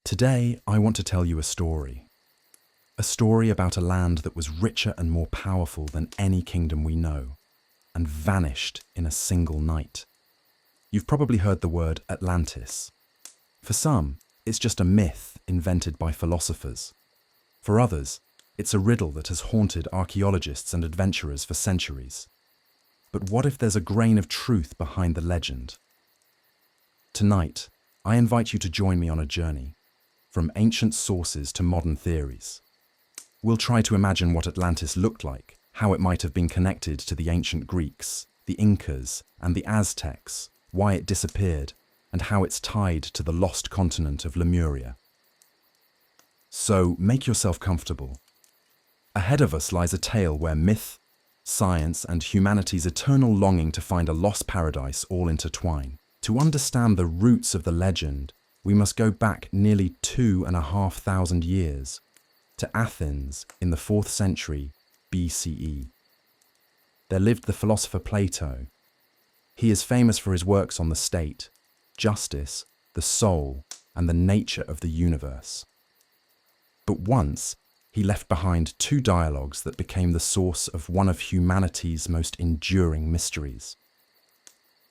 Today, I want to tell you a story. A story about a land that was richer and more powerful than any kingdom we know, and vanished in a single night. You've probably heard the word Atlantis. For some, it's just a myth invented by philosophers. For others, it's a riddle that has haunted archaeologists and adventurers for centuries. But what if there's a grain of truth behind the legend? Tonight, I invite you to join me on a journey, from ancient sources to modern theories. We'll try to imagine what Atlantis looked like, how it might have been connected to the ancient Greeks, the Incas, and the Aztecs, why it disappeared, and how it's tied to the lost continent of Lemuria. So make yourself comfortable. Ahead of us lies a tale where myth, science, and humanity's eternal longing to find a lost paradise all intertwine. To understand the roots of the legend, we must go back nearly 2,500 years to Athens in the 4th century BCE. There lived the philosopher Plato. He is famous for his works on the state, justice, the soul, and the nature of the universe. But once, he left behind 2 dialogues that became the source of one of humanity's most enduring mysteries.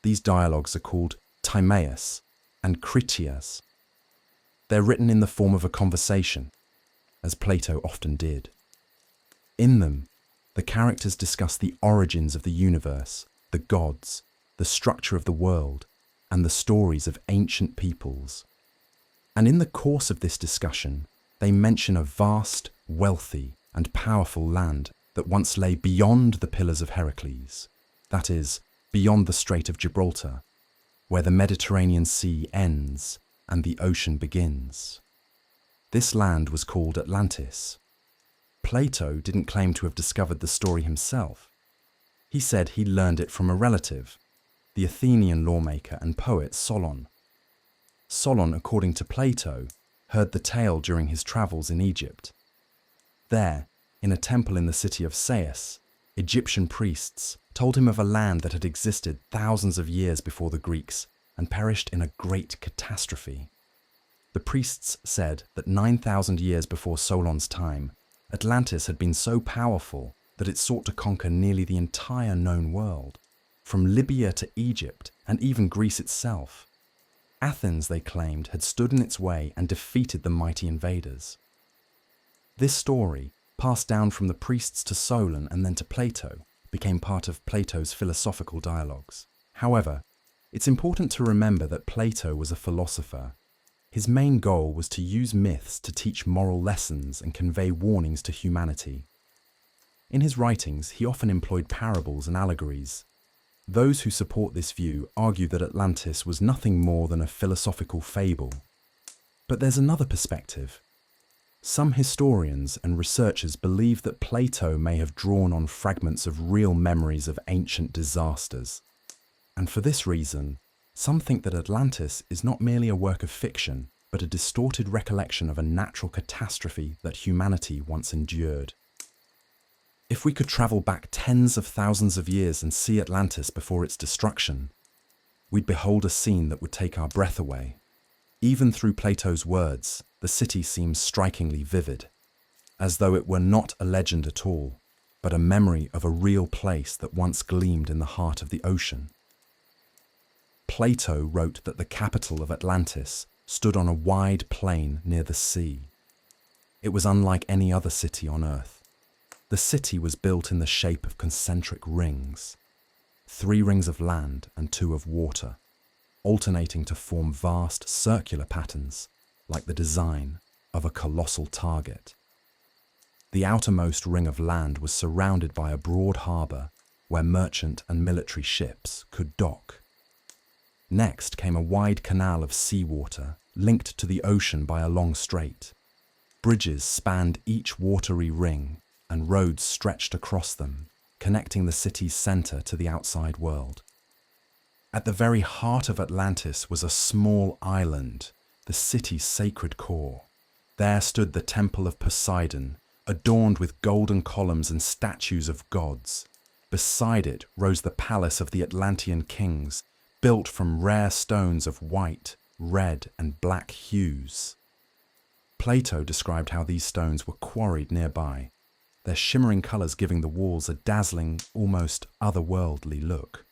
These dialogues are called Timaeus and Critias. They're written in the form of a conversation, as Plato often did. In them, the characters discuss the origins of the universe, the gods, the structure of the world, and the stories of ancient peoples. And in the course of this discussion, they mention a vast, wealthy, and powerful land that once lay beyond the Pillars of Heracles, that is, beyond the Strait of Gibraltar, where the Mediterranean Sea ends and the ocean begins. This land was called Atlantis. Plato didn't claim to have discovered the story himself. He said he learned it from a relative, the Athenian lawmaker and poet Solon. Solon, according to Plato, heard the tale during his travels in Egypt. There, in a temple in the city of Sais, Egyptian priests told him of a land that had existed thousands of years before the Greeks and perished in a great catastrophe. The priests said that 9,000 years before Solon's time, Atlantis had been so powerful that it sought to conquer nearly the entire known world, from Libya to Egypt and even Greece itself. Athens, they claimed, had stood in its way and defeated the mighty invaders. This story, passed down from the priests to Solon and then to Plato, became part of Plato's philosophical dialogues. However, it's important to remember that Plato was a philosopher. His main goal was to use myths to teach moral lessons and convey warnings to humanity. In his writings, he often employed parables and allegories. Those who support this view argue that Atlantis was nothing more than a philosophical fable. But there's another perspective. Some historians and researchers believe that Plato may have drawn on fragments of real memories of ancient disasters. And for this reason, some think that Atlantis is not merely a work of fiction, but a distorted recollection of a natural catastrophe that humanity once endured. If we could travel back tens of thousands of years and see Atlantis before its destruction, we'd behold a scene that would take our breath away. Even through Plato's words, the city seems strikingly vivid, as though it were not a legend at all, but a memory of a real place that once gleamed in the heart of the ocean. Plato wrote that the capital of Atlantis stood on a wide plain near the sea. It was unlike any other city on Earth. The city was built in the shape of concentric rings, 3 rings of land and 2 of water, alternating to form vast circular patterns like the design of a colossal target. The outermost ring of land was surrounded by a broad harbour where merchant and military ships could dock. Next came a wide canal of seawater linked to the ocean by a long strait. Bridges spanned each watery ring and roads stretched across them, connecting the city's centre to the outside world. At the very heart of Atlantis was a small island, the city's sacred core. There stood the temple of Poseidon, adorned with golden columns and statues of gods. Beside it rose the palace of the Atlantean kings, built from rare stones of white, red, and black hues. Plato described how these stones were quarried nearby, their shimmering colours giving the walls a dazzling, almost otherworldly look.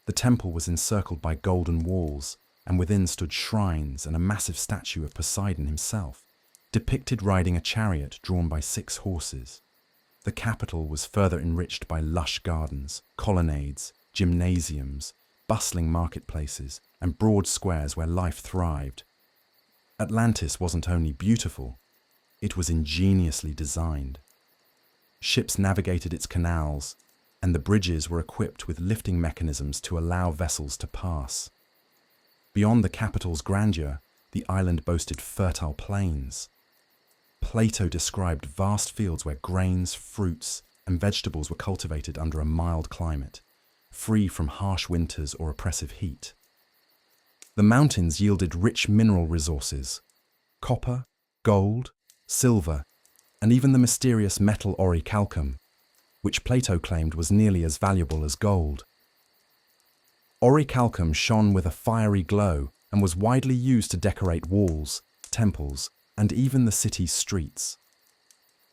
The temple was encircled by golden walls, and within stood shrines and a massive statue of Poseidon himself, depicted riding a chariot drawn by 6 horses. The capital was further enriched by lush gardens, colonnades, gymnasiums, bustling marketplaces, and broad squares where life thrived. Atlantis wasn't only beautiful, it was ingeniously designed. Ships navigated its canals, and the bridges were equipped with lifting mechanisms to allow vessels to pass. Beyond the capital's grandeur, the island boasted fertile plains. Plato described vast fields where grains, fruits, and vegetables were cultivated under a mild climate, free from harsh winters or oppressive heat. The mountains yielded rich mineral resources: copper, gold, silver, and even the mysterious metal orichalcum, which Plato claimed was nearly as valuable as gold. Orichalcum shone with a fiery glow and was widely used to decorate walls, temples, and even the city's streets.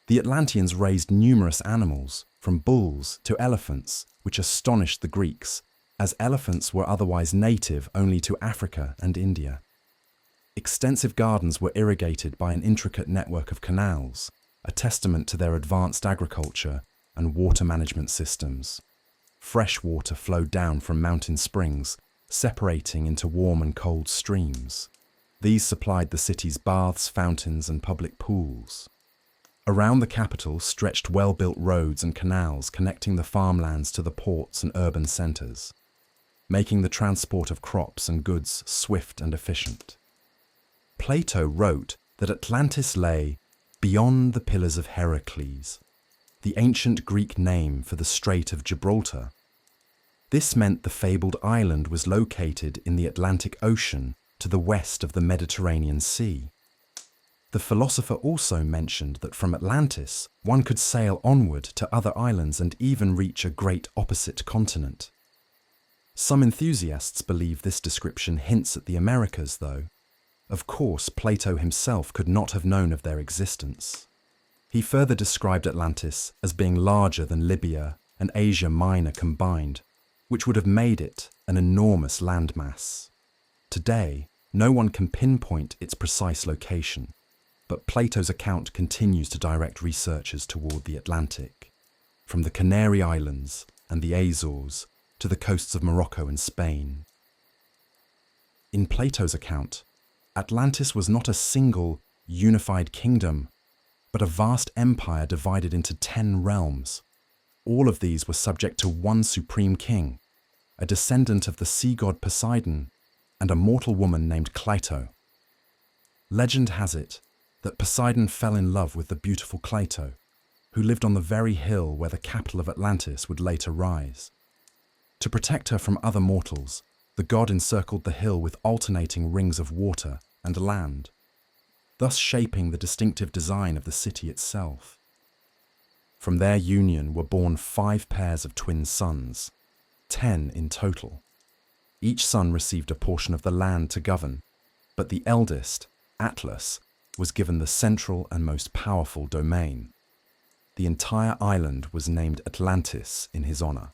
The Atlanteans raised numerous animals, from bulls to elephants, which astonished the Greeks, as elephants were otherwise native only to Africa and India. Extensive gardens were irrigated by an intricate network of canals, a testament to their advanced agriculture and water management systems. Fresh water flowed down from mountain springs, separating into warm and cold streams. These supplied the city's baths, fountains, and public pools. Around the capital stretched well-built roads and canals connecting the farmlands to the ports and urban centres, making the transport of crops and goods swift and efficient. Plato wrote that Atlantis lay beyond the Pillars of Heracles, the ancient Greek name for the Strait of Gibraltar. This meant the fabled island was located in the Atlantic Ocean to the west of the Mediterranean Sea. The philosopher also mentioned that from Atlantis one could sail onward to other islands and even reach a great opposite continent. Some enthusiasts believe this description hints at the Americas, though. Of course, Plato himself could not have known of their existence. He further described Atlantis as being larger than Libya and Asia Minor combined, which would have made it an enormous landmass. Today, no one can pinpoint its precise location, but Plato's account continues to direct researchers toward the Atlantic, from the Canary Islands and the Azores to the coasts of Morocco and Spain. In Plato's account, Atlantis was not a single, unified kingdom, but a vast empire divided into 10 realms. All of these were subject to one supreme king, a descendant of the sea god Poseidon, and a mortal woman named Cleito. Legend has it that Poseidon fell in love with the beautiful Cleito, who lived on the very hill where the capital of Atlantis would later rise. To protect her from other mortals, the god encircled the hill with alternating rings of water and land, thus shaping the distinctive design of the city itself. From their union were born 5 pairs of twin sons, 10 in total. Each son received a portion of the land to govern, but the eldest, Atlas, was given the central and most powerful domain. The entire island was named Atlantis in his honor.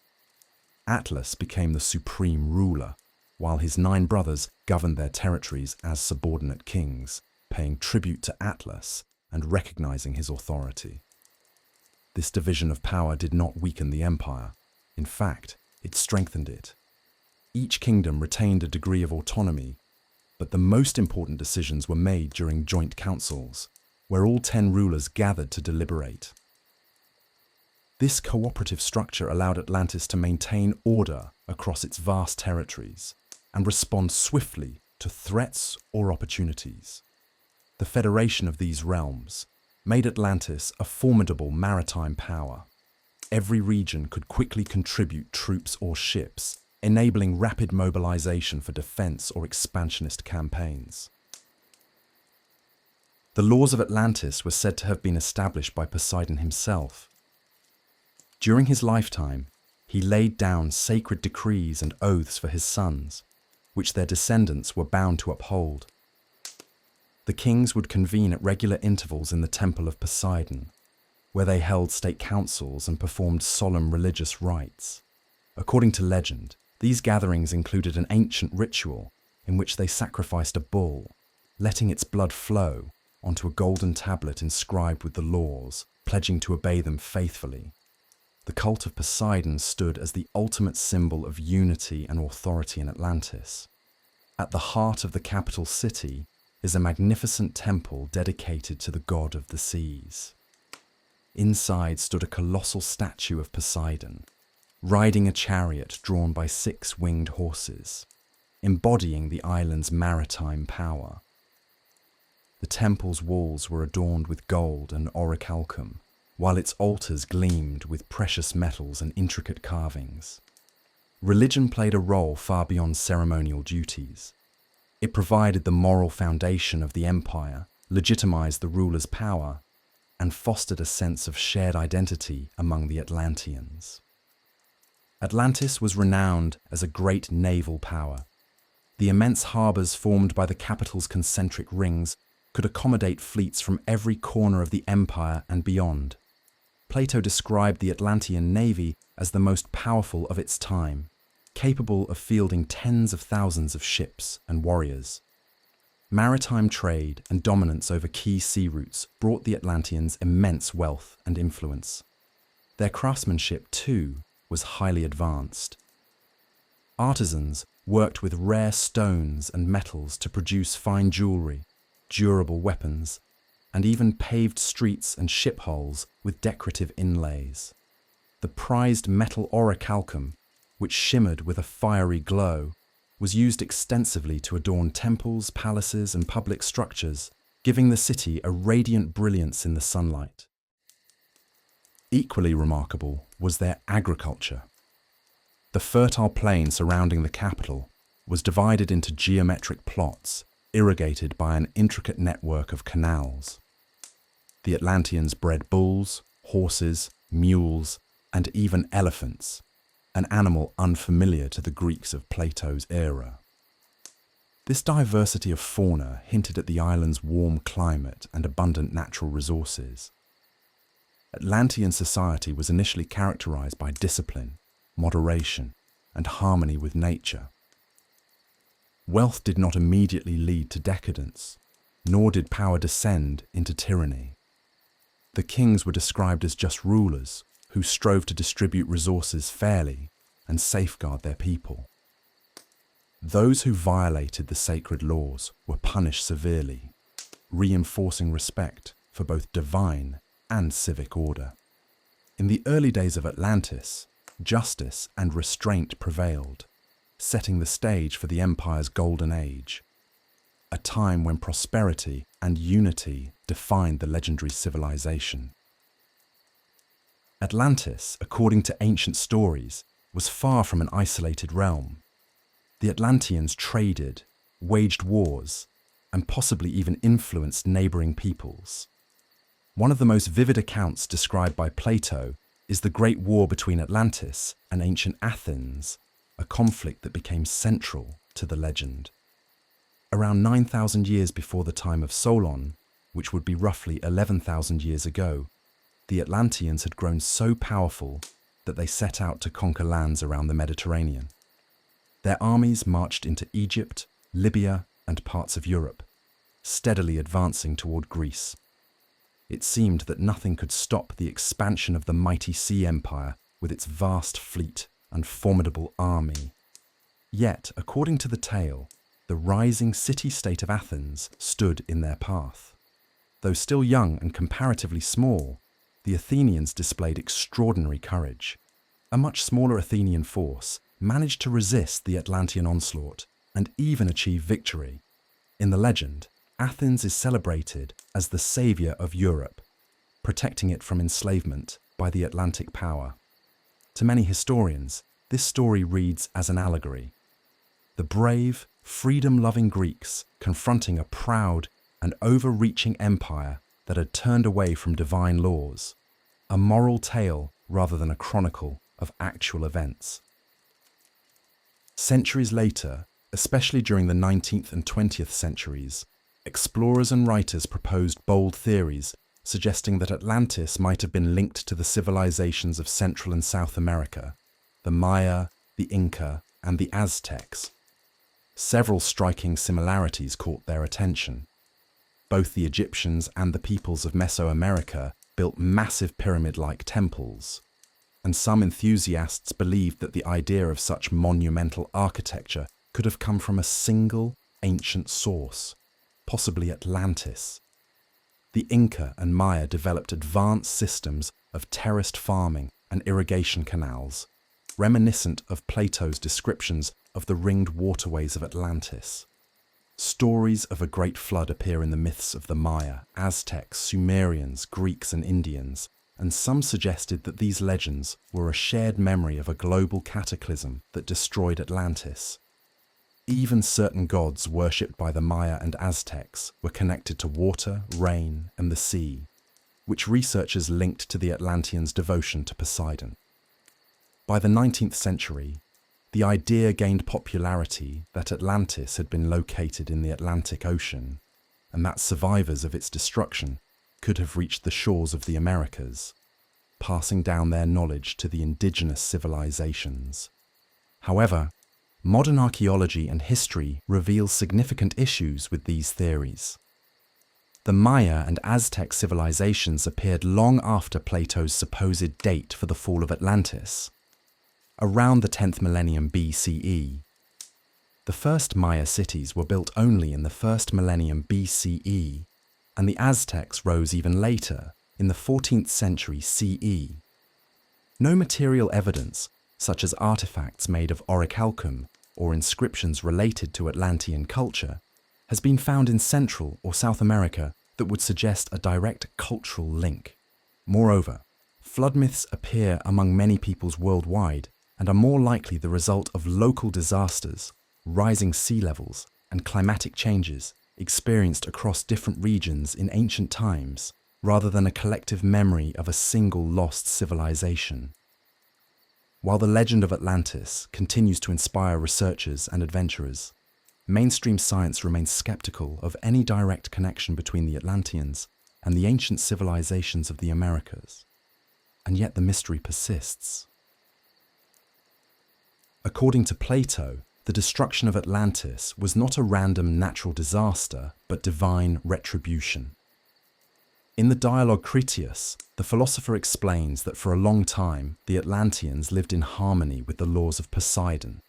Atlas became the supreme ruler, while his 9 brothers governed their territories as subordinate kings, paying tribute to Atlas and recognizing his authority. This division of power did not weaken the empire. In fact, it strengthened it. Each kingdom retained a degree of autonomy, but the most important decisions were made during joint councils, where all 10 rulers gathered to deliberate. This cooperative structure allowed Atlantis to maintain order across its vast territories and respond swiftly to threats or opportunities. The federation of these realms made Atlantis a formidable maritime power. Every region could quickly contribute troops or ships, enabling rapid mobilization for defense or expansionist campaigns. The laws of Atlantis were said to have been established by Poseidon himself. During his lifetime, he laid down sacred decrees and oaths for his sons, which their descendants were bound to uphold. The kings would convene at regular intervals in the Temple of Poseidon, where they held state councils and performed solemn religious rites. According to legend, these gatherings included an ancient ritual in which they sacrificed a bull, letting its blood flow onto a golden tablet inscribed with the laws, pledging to obey them faithfully. The cult of Poseidon stood as the ultimate symbol of unity and authority in Atlantis. At the heart of the capital city is a magnificent temple dedicated to the god of the seas. Inside stood a colossal statue of Poseidon, riding a chariot drawn by 6 winged horses, embodying the island's maritime power. The temple's walls were adorned with gold and orichalcum, while its altars gleamed with precious metals and intricate carvings. Religion played a role far beyond ceremonial duties. It provided the moral foundation of the empire, legitimized the ruler's power, and fostered a sense of shared identity among the Atlanteans. Atlantis was renowned as a great naval power. The immense harbours formed by the capital's concentric rings could accommodate fleets from every corner of the empire and beyond. Plato described the Atlantean navy as the most powerful of its time, capable of fielding tens of thousands of ships and warriors. Maritime trade and dominance over key sea routes brought the Atlanteans immense wealth and influence. Their craftsmanship, too, was highly advanced. Artisans worked with rare stones and metals to produce fine jewelry, durable weapons, and even paved streets and ship hulls with decorative inlays. The prized metal orichalcum, which shimmered with a fiery glow, was used extensively to adorn temples, palaces, and public structures, giving the city a radiant brilliance in the sunlight. Equally remarkable was their agriculture. The fertile plain surrounding the capital was divided into geometric plots, irrigated by an intricate network of canals. The Atlanteans bred bulls, horses, mules, and even elephants, an animal unfamiliar to the Greeks of Plato's era. This diversity of fauna hinted at the island's warm climate and abundant natural resources. Atlantean society was initially characterized by discipline, moderation, and harmony with nature. Wealth did not immediately lead to decadence, nor did power descend into tyranny. The kings were described as just rulers who strove to distribute resources fairly and safeguard their people. Those who violated the sacred laws were punished severely, reinforcing respect for both divine and civic order. In the early days of Atlantis, justice and restraint prevailed, setting the stage for the empire's golden age, a time when prosperity and unity defined the legendary civilization. Atlantis, according to ancient stories, was far from an isolated realm. The Atlanteans traded, waged wars, and possibly even influenced neighboring peoples. One of the most vivid accounts described by Plato is the Great War between Atlantis and ancient Athens, a conflict that became central to the legend. Around 9,000 years before the time of Solon, which would be roughly 11,000 years ago, the Atlanteans had grown so powerful that they set out to conquer lands around the Mediterranean. Their armies marched into Egypt, Libya, and parts of Europe, steadily advancing toward Greece. It seemed that nothing could stop the expansion of the mighty sea empire with its vast fleet and formidable army. Yet, according to the tale, the rising city-state of Athens stood in their path. Though still young and comparatively small, the Athenians displayed extraordinary courage. A much smaller Athenian force managed to resist the Atlantean onslaught and even achieve victory. In the legend, Athens is celebrated as the savior of Europe, protecting it from enslavement by the Atlantic power. To many historians, this story reads as an allegory. The brave, freedom-loving Greeks confronting a proud and overreaching empire that had turned away from divine laws, a moral tale rather than a chronicle of actual events. Centuries later, especially during the 19th and 20th centuries, Explorers and writers proposed bold theories, suggesting that Atlantis might have been linked to the civilizations of Central and South America, the Maya, the Inca, and the Aztecs. Several striking similarities caught their attention. Both the Egyptians and the peoples of Mesoamerica built massive pyramid-like temples, and some enthusiasts believed that the idea of such monumental architecture could have come from a single ancient source, possibly Atlantis. The Inca and Maya developed advanced systems of terraced farming and irrigation canals, reminiscent of Plato's descriptions of the ringed waterways of Atlantis. Stories of a great flood appear in the myths of the Maya, Aztecs, Sumerians, Greeks, and Indians, and some suggested that these legends were a shared memory of a global cataclysm that destroyed Atlantis. Even certain gods worshipped by the Maya and Aztecs were connected to water, rain, and the sea, which researchers linked to the Atlanteans' devotion to Poseidon. By the 19th century, the idea gained popularity that Atlantis had been located in the Atlantic Ocean, and that survivors of its destruction could have reached the shores of the Americas, passing down their knowledge to the indigenous civilizations. However, modern archaeology and history reveal significant issues with these theories. The Maya and Aztec civilizations appeared long after Plato's supposed date for the fall of Atlantis, around the 10th millennium BCE. The first Maya cities were built only in the 1st millennium BCE, and the Aztecs rose even later, in the 14th century CE. No material evidence, such as artifacts made of orichalcum or inscriptions related to Atlantean culture, has been found in Central or South America that would suggest a direct cultural link. Moreover, flood myths appear among many peoples worldwide and are more likely the result of local disasters, rising sea levels, and climatic changes experienced across different regions in ancient times, rather than a collective memory of a single lost civilization. While the legend of Atlantis continues to inspire researchers and adventurers, mainstream science remains skeptical of any direct connection between the Atlanteans and the ancient civilizations of the Americas. And yet the mystery persists. According to Plato, the destruction of Atlantis was not a random natural disaster, but divine retribution. In the dialogue Critias, the philosopher explains that for a long time the Atlanteans lived in harmony with the laws of Poseidon.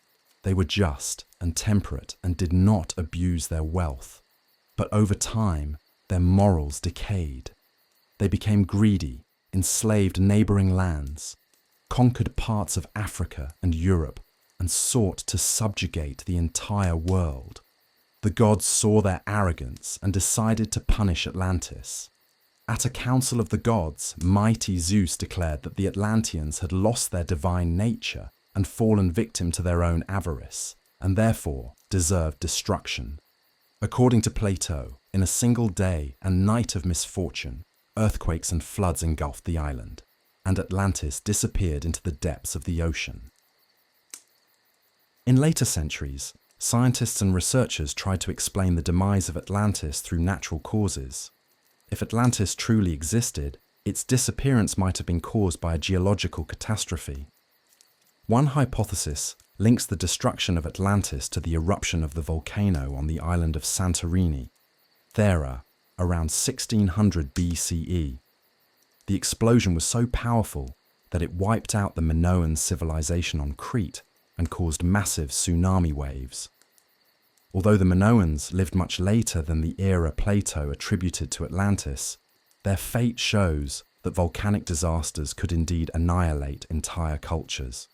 They were just and temperate and did not abuse their wealth. But over time, their morals decayed. They became greedy, enslaved neighboring lands, conquered parts of Africa and Europe, and sought to subjugate the entire world. The gods saw their arrogance and decided to punish Atlantis. At a council of the gods, mighty Zeus declared that the Atlanteans had lost their divine nature and fallen victim to their own avarice, and therefore deserved destruction. According to Plato, in a single day and night of misfortune, earthquakes and floods engulfed the island, and Atlantis disappeared into the depths of the ocean. In later centuries, scientists and researchers tried to explain the demise of Atlantis through natural causes. If Atlantis truly existed, its disappearance might have been caused by a geological catastrophe. One hypothesis links the destruction of Atlantis to the eruption of the volcano on the island of Santorini, Thera, around 1600 BCE. The explosion was so powerful that it wiped out the Minoan civilization on Crete and caused massive tsunami waves. Although the Minoans lived much later than the era Plato attributed to Atlantis, their fate shows that volcanic disasters could indeed annihilate entire cultures.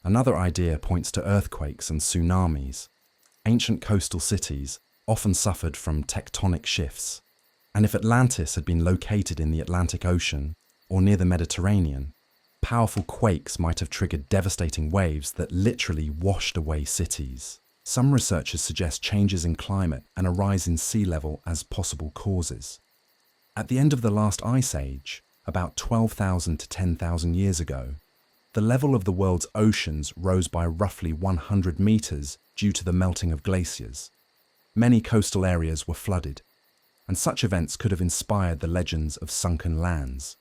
Another idea points to earthquakes and tsunamis. Ancient coastal cities often suffered from tectonic shifts, and if Atlantis had been located in the Atlantic Ocean or near the Mediterranean, powerful quakes might have triggered devastating waves that literally washed away cities. Some researchers suggest changes in climate and a rise in sea level as possible causes. At the end of the last ice age, about 12,000 to 10,000 years ago, the level of the world's oceans rose by roughly 100 meters due to the melting of glaciers. Many coastal areas were flooded, and such events could have inspired the legends of sunken lands.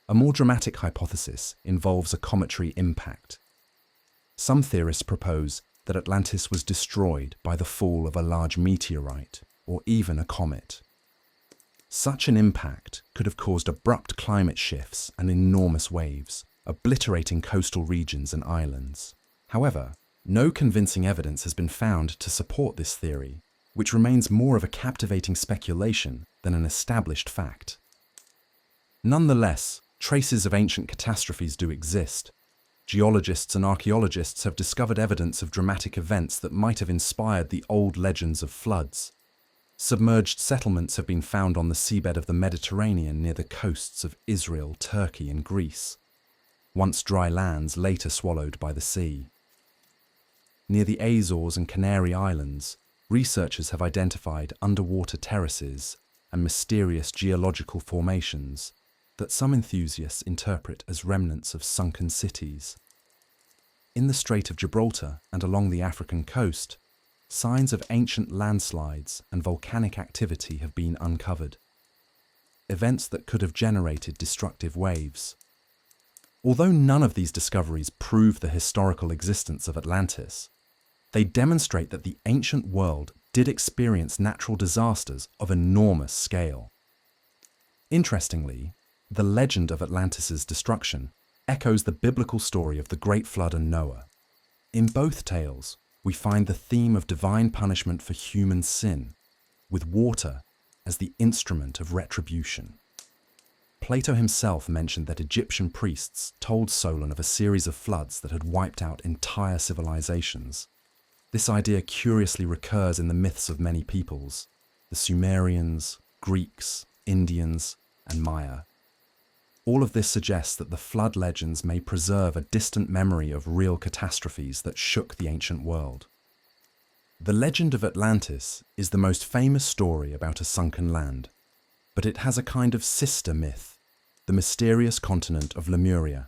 A more dramatic hypothesis involves a cometary impact. Some theorists propose that Atlantis was destroyed by the fall of a large meteorite or even a comet. Such an impact could have caused abrupt climate shifts and enormous waves, obliterating coastal regions and islands. However, no convincing evidence has been found to support this theory, which remains more of a captivating speculation than an established fact. Nonetheless, traces of ancient catastrophes do exist. Geologists and archaeologists have discovered evidence of dramatic events that might have inspired the old legends of floods. Submerged settlements have been found on the seabed of the Mediterranean near the coasts of Israel, Turkey, and Greece, once dry lands later swallowed by the sea. Near the Azores and Canary Islands, researchers have identified underwater terraces and mysterious geological formations that some enthusiasts interpret as remnants of sunken cities. In the Strait of Gibraltar and along the African coast, signs of ancient landslides and volcanic activity have been uncovered, events that could have generated destructive waves. Although none of these discoveries prove the historical existence of Atlantis, they demonstrate that the ancient world did experience natural disasters of enormous scale. Interestingly, the legend of Atlantis' destruction echoes the biblical story of the Great Flood and Noah. In both tales, we find the theme of divine punishment for human sin, with water as the instrument of retribution. Plato himself mentioned that Egyptian priests told Solon of a series of floods that had wiped out entire civilizations. This idea curiously recurs in the myths of many peoples, the Sumerians, Greeks, Indians, and Maya. All of this suggests that the flood legends may preserve a distant memory of real catastrophes that shook the ancient world. The legend of Atlantis is the most famous story about a sunken land, but it has a kind of sister myth, the mysterious continent of Lemuria.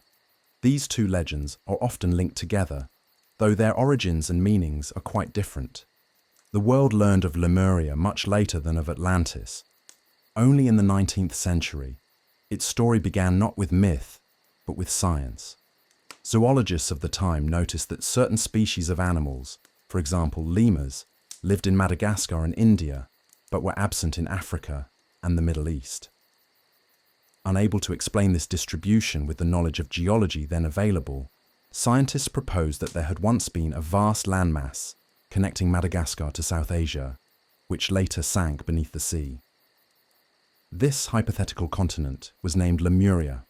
These two legends are often linked together, though their origins and meanings are quite different. The world learned of Lemuria much later than of Atlantis. Only in the 19th century, its story began not with myth, but with science. Zoologists of the time noticed that certain species of animals, for example lemurs, lived in Madagascar and India, but were absent in Africa and the Middle East. Unable to explain this distribution with the knowledge of geology then available, scientists proposed that there had once been a vast landmass connecting Madagascar to South Asia, which later sank beneath the sea. This hypothetical continent was named Lemuria.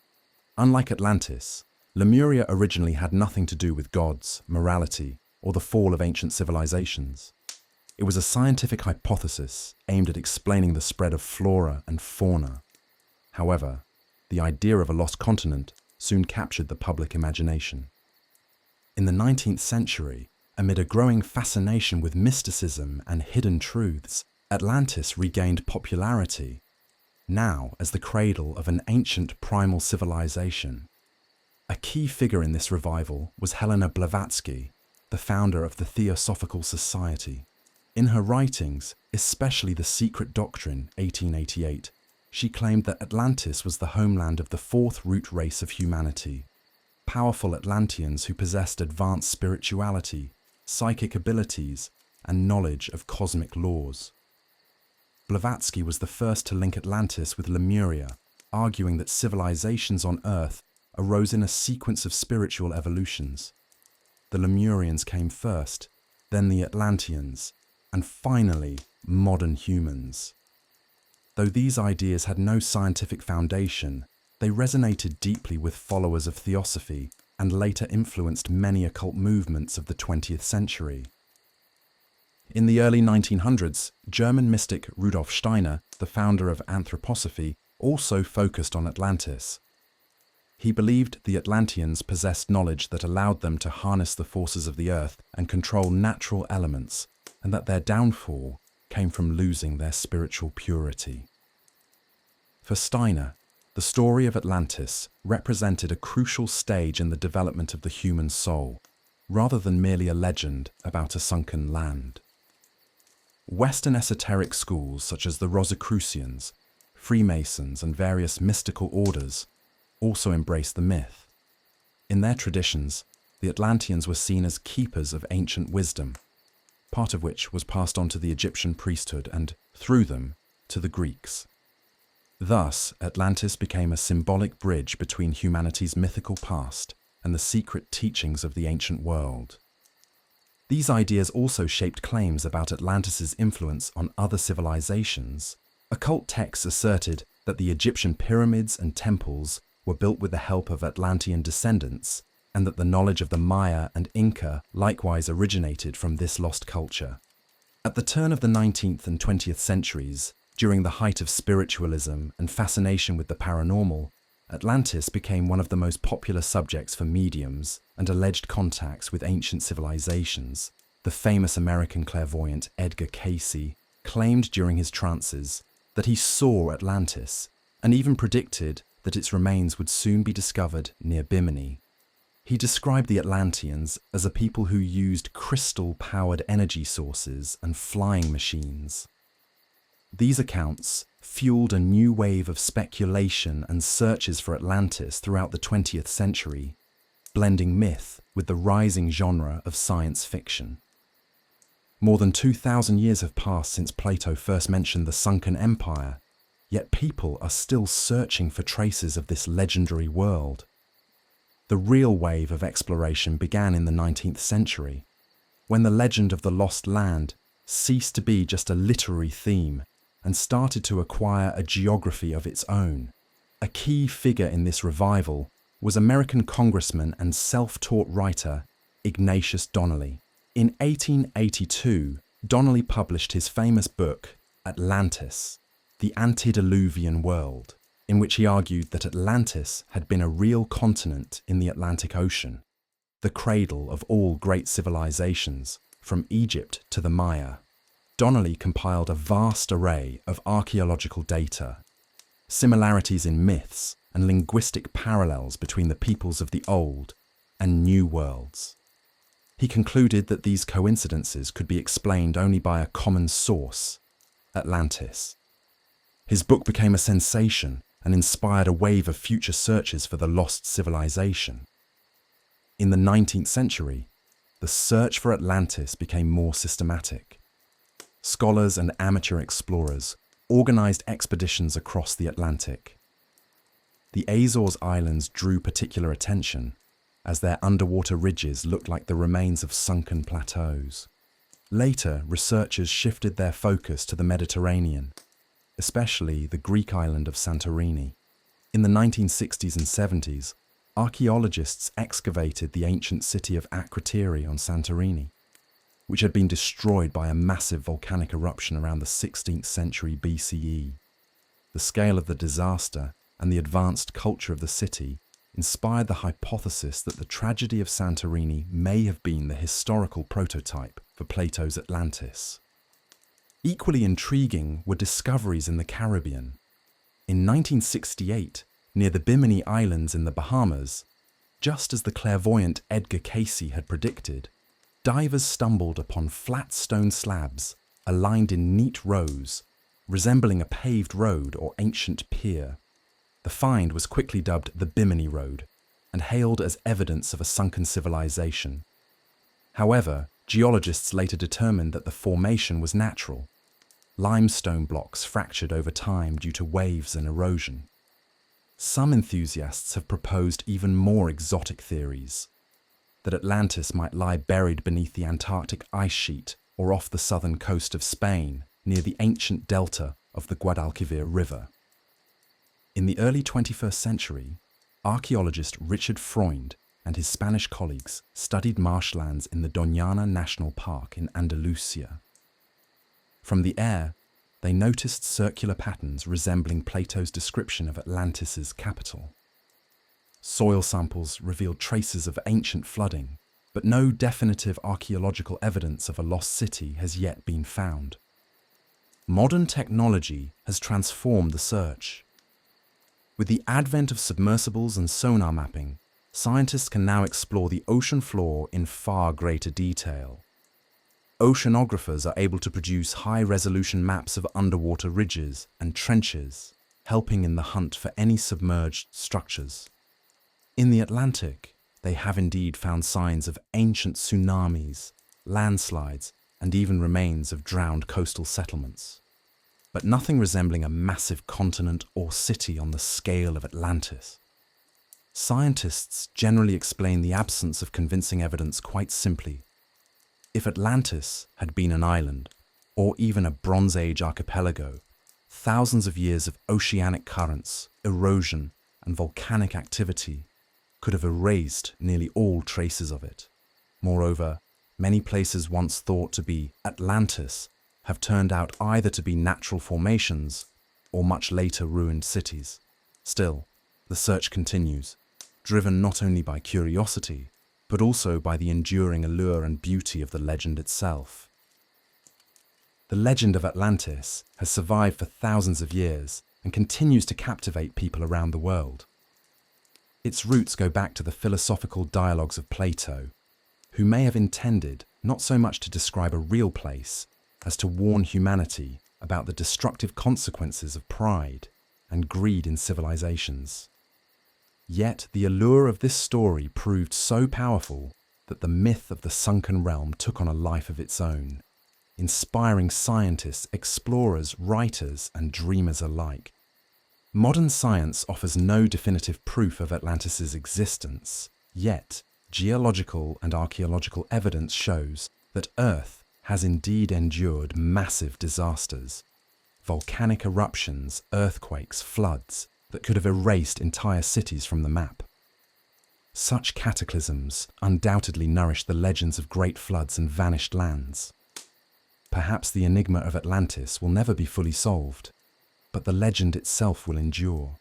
Unlike Atlantis, Lemuria originally had nothing to do with gods, morality, or the fall of ancient civilizations. It was a scientific hypothesis aimed at explaining the spread of flora and fauna. However, the idea of a lost continent soon captured the public imagination. In the 19th century, amid a growing fascination with mysticism and hidden truths, Atlantis regained popularity, now as the cradle of an ancient primal civilization. A key figure in this revival was Helena Blavatsky, the founder of the Theosophical Society. In her writings, especially The Secret Doctrine, 1888, she claimed that Atlantis was the homeland of the fourth root race of humanity, powerful Atlanteans who possessed advanced spirituality, psychic abilities, and knowledge of cosmic laws. Blavatsky was the first to link Atlantis with Lemuria, arguing that civilizations on Earth arose in a sequence of spiritual evolutions. The Lemurians came first, then the Atlanteans, and finally, modern humans. Though these ideas had no scientific foundation, they resonated deeply with followers of theosophy and later influenced many occult movements of the 20th century. In the early 1900s, German mystic Rudolf Steiner, the founder of anthroposophy, also focused on Atlantis. He believed the Atlanteans possessed knowledge that allowed them to harness the forces of the earth and control natural elements, and that their downfall came from losing their spiritual purity. For Steiner, the story of Atlantis represented a crucial stage in the development of the human soul, rather than merely a legend about a sunken land. Western esoteric schools such as the Rosicrucians, Freemasons, and various mystical orders also embraced the myth. In their traditions, the Atlanteans were seen as keepers of ancient wisdom, part of which was passed on to the Egyptian priesthood and, through them, to the Greeks. Thus, Atlantis became a symbolic bridge between humanity's mythical past and the secret teachings of the ancient world. These ideas also shaped claims about Atlantis's influence on other civilizations. Occult texts asserted that the Egyptian pyramids and temples were built with the help of Atlantean descendants, and that the knowledge of the Maya and Inca likewise originated from this lost culture. At the turn of the 19th and 20th centuries, during the height of spiritualism and fascination with the paranormal, Atlantis became one of the most popular subjects for mediums and alleged contacts with ancient civilizations. The famous American clairvoyant Edgar Cayce claimed during his trances that he saw Atlantis and even predicted that its remains would soon be discovered near Bimini. He described the Atlanteans as a people who used crystal-powered energy sources and flying machines. These accounts fueled a new wave of speculation and searches for Atlantis throughout the 20th century, blending myth with the rising genre of science fiction. More than 2,000 years have passed since Plato first mentioned the sunken empire, yet people are still searching for traces of this legendary world. The real wave of exploration began in the 19th century, when the legend of the lost land ceased to be just a literary theme and started to acquire a geography of its own. A key figure in this revival was American congressman and self-taught writer Ignatius Donnelly. In 1882, Donnelly published his famous book, Atlantis, the Antediluvian World, in which he argued that Atlantis had been a real continent in the Atlantic Ocean, the cradle of all great civilizations, from Egypt to the Maya. Donnelly compiled a vast array of archaeological data, similarities in myths, and linguistic parallels between the peoples of the Old and New Worlds. He concluded that these coincidences could be explained only by a common source, Atlantis. His book became a sensation and inspired a wave of future searches for the lost civilization. In the 19th century, the search for Atlantis became more systematic. Scholars and amateur explorers organized expeditions across the Atlantic. The Azores Islands drew particular attention, as their underwater ridges looked like the remains of sunken plateaus. Later, researchers shifted their focus to the Mediterranean, especially the Greek island of Santorini. In the 1960s and 70s, archaeologists excavated the ancient city of Akrotiri on Santorini, which had been destroyed by a massive volcanic eruption around the 16th century BCE. The scale of the disaster and the advanced culture of the city inspired the hypothesis that the tragedy of Santorini may have been the historical prototype for Plato's Atlantis. Equally intriguing were discoveries in the Caribbean. In 1968, near the Bimini Islands in the Bahamas, just as the clairvoyant Edgar Cayce had predicted, divers stumbled upon flat stone slabs aligned in neat rows, resembling a paved road or ancient pier. The find was quickly dubbed the Bimini Road and hailed as evidence of a sunken civilization. However, geologists later determined that the formation was natural. Limestone blocks fractured over time due to waves and erosion. Some enthusiasts have proposed even more exotic theories, that Atlantis might lie buried beneath the Antarctic ice sheet or off the southern coast of Spain, near the ancient delta of the Guadalquivir River. In the early 21st century, archaeologist Richard Freund and his Spanish colleagues studied marshlands in the Doñana National Park in Andalusia. From the air, they noticed circular patterns resembling Plato's description of Atlantis's capital. Soil samples revealed traces of ancient flooding, but no definitive archaeological evidence of a lost city has yet been found. Modern technology has transformed the search. With the advent of submersibles and sonar mapping, scientists can now explore the ocean floor in far greater detail. Oceanographers are able to produce high-resolution maps of underwater ridges and trenches, helping in the hunt for any submerged structures. In the Atlantic, they have indeed found signs of ancient tsunamis, landslides, and even remains of drowned coastal settlements. But nothing resembling a massive continent or city on the scale of Atlantis. Scientists generally explain the absence of convincing evidence quite simply. If Atlantis had been an island, or even a Bronze Age archipelago, thousands of years of oceanic currents, erosion, and volcanic activity could have erased nearly all traces of it. Moreover, many places once thought to be Atlantis have turned out either to be natural formations or much later ruined cities. Still, the search continues, driven not only by curiosity, but also by the enduring allure and beauty of the legend itself. The legend of Atlantis has survived for thousands of years and continues to captivate people around the world. Its roots go back to the philosophical dialogues of Plato, who may have intended not so much to describe a real place as to warn humanity about the destructive consequences of pride and greed in civilizations. Yet the allure of this story proved so powerful that the myth of the sunken realm took on a life of its own, inspiring scientists, explorers, writers, and dreamers alike. Modern science offers no definitive proof of Atlantis' existence, yet geological and archaeological evidence shows that Earth has indeed endured massive disasters, volcanic eruptions, earthquakes, floods, that could have erased entire cities from the map. Such cataclysms undoubtedly nourished the legends of great floods and vanished lands. Perhaps the enigma of Atlantis will never be fully solved, but the legend itself will endure,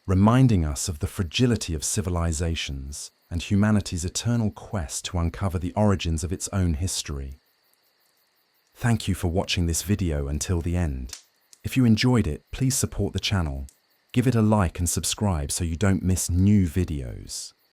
reminding us of the fragility of civilizations and humanity's eternal quest to uncover the origins of its own history. Thank you for watching this video until the end. If you enjoyed it, please support the channel. Give it a like and subscribe so you don't miss new videos.